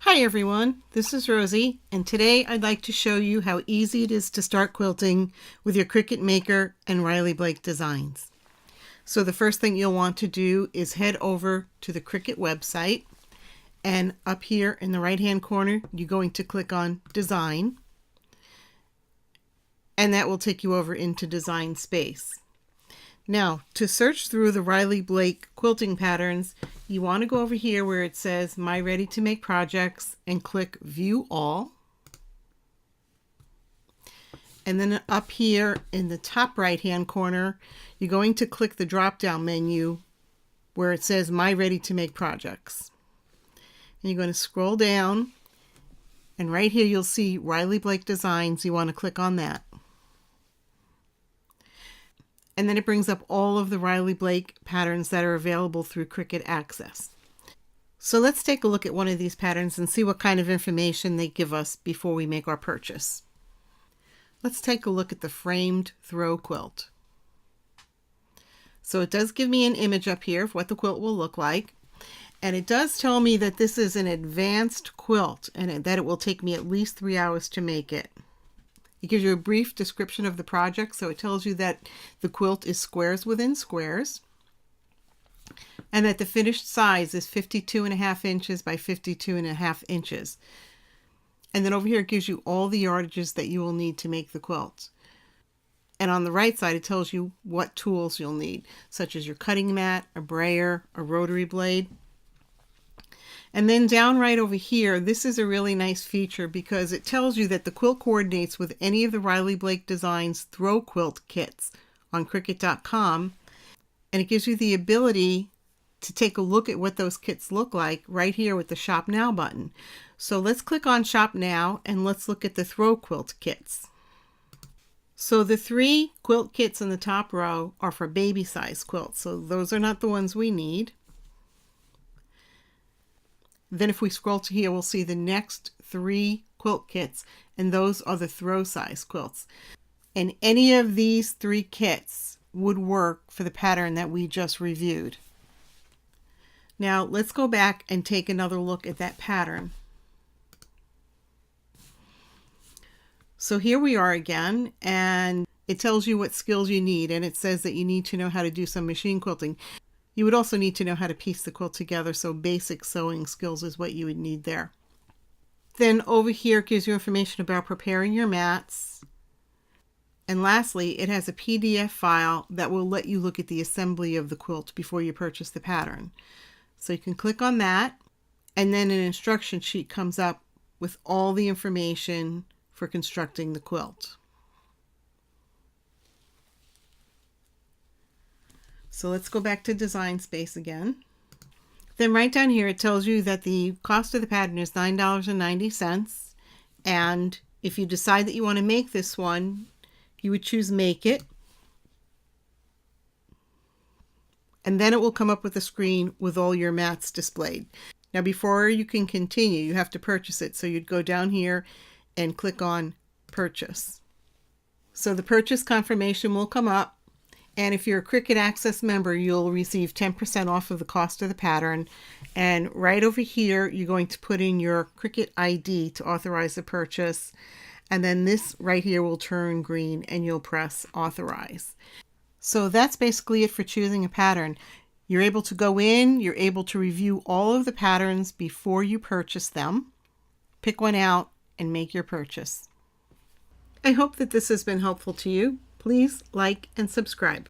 Hi everyone, this is Rosie, and today I'd like to show you how easy it is to start quilting with your Cricut Maker and Rile Blake Designs. So the first thing you'll want to do is head over to the Cricut website, and up here in the right hand corner you're going to click on Design, and that will take you over into Design Space. Now, to search through the Rile Blake quilting patterns, you want to go over here where it says My Ready to Make Projects and click View All. And then up here in the top right hand corner, you're going to click the drop down menu where it says My Ready to Make Projects. And you're going to scroll down, and right here you'll see Rile Blake Designs. You want to click on that. And then it brings up all of the Rile Blake patterns that are available through Cricut Access. So let's take a look at one of these patterns and see what kind of information they give us before we make our purchase. Let's take a look at the framed throw quilt. So it does give me an image up here of what the quilt will look like. And it does tell me that this is an advanced quilt and that it will take me at least 3 hours to make it. It gives you a brief description of the project, so it tells you that the quilt is squares within squares and that the finished size is 52.5 inches by 52.5 inches. And then over here it gives you all the yardages that you will need to make the quilt. And on the right side it tells you what tools you'll need, such as your cutting mat, a brayer, a rotary blade. And then down right over here, this is a really nice feature because it tells you that the quilt coordinates with any of the Rile Blake Designs throw quilt kits on Cricut.com, and it gives you the ability to take a look at what those kits look like right here with the Shop Now button. So let's click on Shop Now and let's look at the throw quilt kits. So the 3 quilt kits in the top row are for baby size quilts, so those are not the ones we need. Then if we scroll to here, we'll see the next 3 quilt kits, and those are the throw size quilts. And any of these 3 kits would work for the pattern that we just reviewed. Now let's go back and take another look at that pattern. So here we are again, and it tells you what skills you need, and it says that you need to know how to do some machine quilting. You would also need to know how to piece the quilt together, so basic sewing skills is what you would need there. Then over here it gives you information about preparing your mats. And lastly, it has a PDF file that will let you look at the assembly of the quilt before you purchase the pattern. So you can click on that, and then an instruction sheet comes up with all the information for constructing the quilt. So let's go back to Design Space again. Then right down here it tells you that the cost of the pattern is $9.90, and if you decide that you want to make this one, you would choose Make It, and then it will come up with a screen with all your mats displayed. Now before you can continue, you have to purchase it, so you'd go down here and click on Purchase. So the purchase confirmation will come up. And if you're a Cricut Access member, you'll receive 10% off of the cost of the pattern. And right over here, you're going to put in your Cricut ID to authorize the purchase. And then this right here will turn green and you'll press Authorize. So that's basically it for choosing a pattern. You're able to go in, you're able to review all of the patterns before you purchase them, pick one out, and make your purchase. I hope that this has been helpful to you. Please like and subscribe.